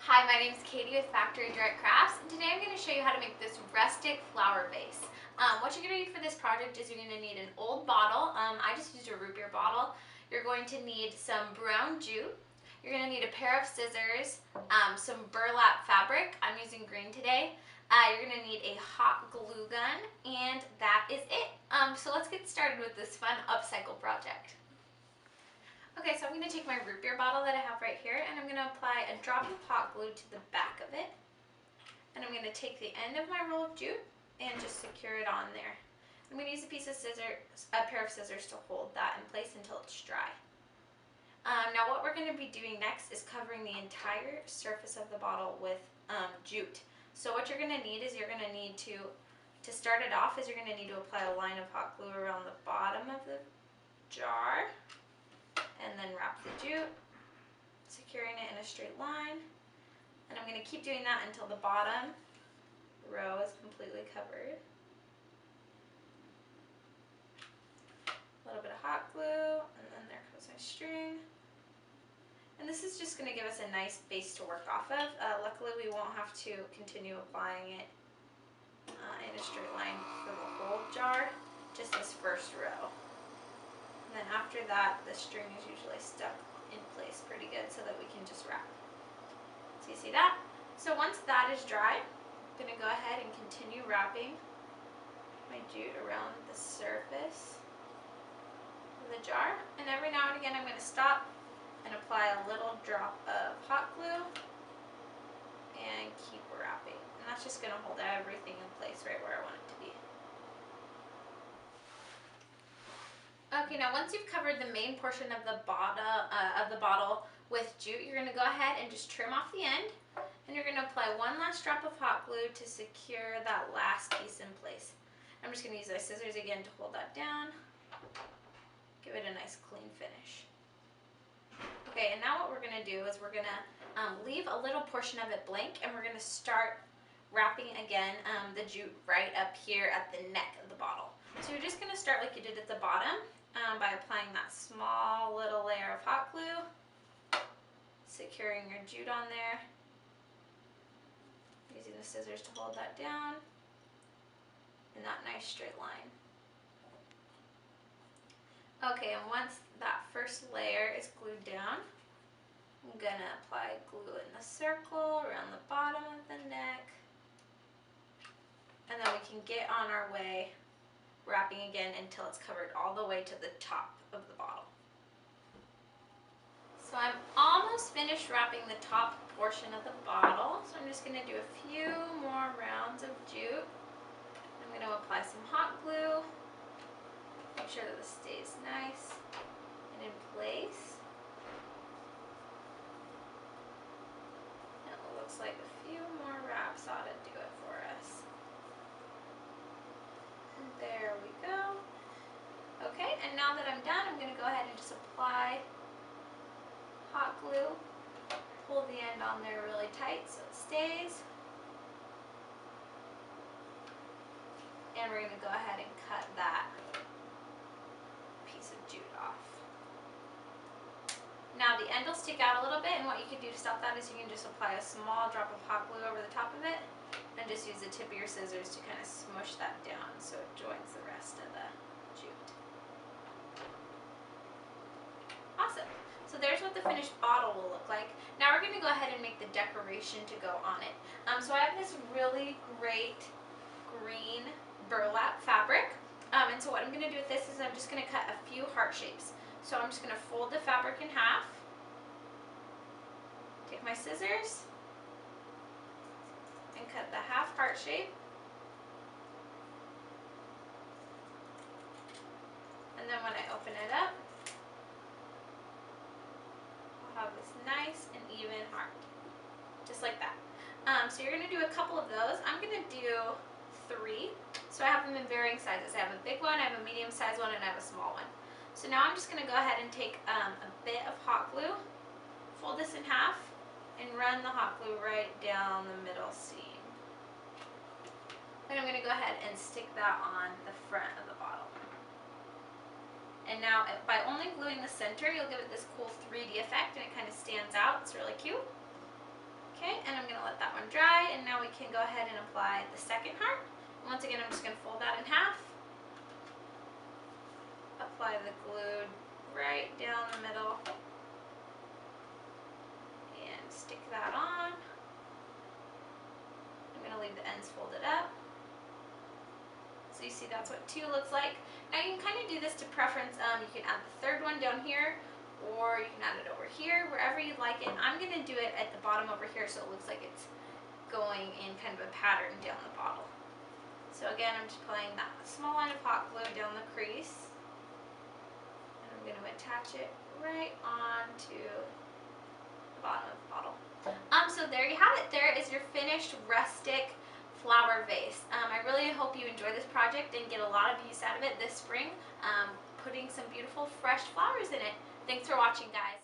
Hi, my name is Katie with Factory Direct Crafts, and today I'm going to show you how to make this rustic flower vase. What you're going to need for this project is you're going to need an old bottle. I just used a root beer bottle. You're going to need some brown jute. You're going to need a pair of scissors, some burlap fabric. I'm using green today. You're going to need a hot glue gun, and that is it. So let's get started with this fun upcycle project. Okay, so I'm going to take my root beer bottle that I have right here, and I'm going to apply a drop of hot glue to the back of it. And I'm going to take the end of my roll of jute and just secure it on there. I'm going to use a pair of scissors to hold that in place until it's dry. Now what we're going to be doing next is covering the entire surface of the bottle with jute. So what you're going to need is you're going to need to start it off, is you're going to need to apply a line of hot glue around the bottom of the jar. And then wrap the jute, securing it in a straight line. And I'm going to keep doing that until the bottom row is completely covered. A little bit of hot glue, and then there goes my string. And this is just going to give us a nice base to work off of. Luckily we won't have to continue applying it in a straight line for the whole jar, just this first row. And then after that, the string is usually stuck in place pretty good so that we can just wrap. So you see that? So once that is dry, I'm going to go ahead and continue wrapping my jute around the surface of the jar. And every now and again I'm going to stop and apply a little drop of hot glue and keep wrapping. And that's just going to hold everything in place right where I want it to be. Okay, now once you've covered the main portion of the bottle with jute, you're going to go ahead and just trim off the end, and you're going to apply one last drop of hot glue to secure that last piece in place. I'm just going to use my scissors again to hold that down, give it a nice clean finish. Okay, and now what we're going to do is we're going to leave a little portion of it blank, and we're going to start wrapping again the jute right up here at the neck of the bottle. So you're just going to start like you did at the bottom. By applying that small little layer of hot glue, securing your jute on there, using the scissors to hold that down in that nice straight line. Okay, and once that first layer is glued down, I'm going to apply glue in the circle around the bottom of the neck, and then we can get on our way wrapping again until it's covered all the way to the top of the bottle. So I'm almost finished wrapping the top portion of the bottle, so I'm just going to do a few more rounds of jute. I'm going to apply some hot glue, make sure that this stays nice and in place. And it looks like a few more wraps ought to do it for us. There we go. Okay, and now that I'm done, I'm going to go ahead and just apply hot glue. Pull the end on there really tight so it stays. And we're going to go ahead and cut that piece of jute off. Now the end will stick out a little bit, and what you can do to stop that is you can just apply a small drop of hot glue over the top of it, and just use the tip of your scissors to kind of smush that down so it joins the rest of the jute. Awesome. So there's what the finished bottle will look like. Now we're going to go ahead and make the decoration to go on it. So I have this really great green burlap fabric. And so what I'm going to do with this is I'm just going to cut a few heart shapes. So I'm just going to fold the fabric in half, take my scissors, and cut the half heart shape. And then when I open it up, I'll have this nice and even heart, just like that. So you're going to do a couple of those. I'm going to do 3. So I have them in varying sizes. I have a big one, I have a medium sized one, and I have a small one. So now I'm just going to go ahead and take a bit of hot glue, fold this in half, and run the hot glue right down the middle seam. Then I'm going to go ahead and stick that on the front of the bottle. And now by only gluing the center, you'll give it this cool 3D effect, and it kind of stands out. It's really cute. Okay, and I'm going to let that one dry, and now we can go ahead and apply the second heart. Once again, I'm just going to fold that in half. Apply the glue right down the middle. And stick that on. I'm going to leave the ends folded up. So you see that's what 2 looks like. Now you can kind of do this to preference. You can add the third one down here, or you can add it over here, wherever you'd like it. I'm going to do it at the bottom over here so it looks like it's going in kind of a pattern down the bottle. So again, I'm just applying that small line of hot glue down the crease. And I'm going to attach it right onto the bottom of the bottle. So there you have it. There is your finished rustic flower vase. I really hope you enjoy this project and get a lot of use out of it this spring, putting some beautiful fresh flowers in it. Thanks for watching, guys.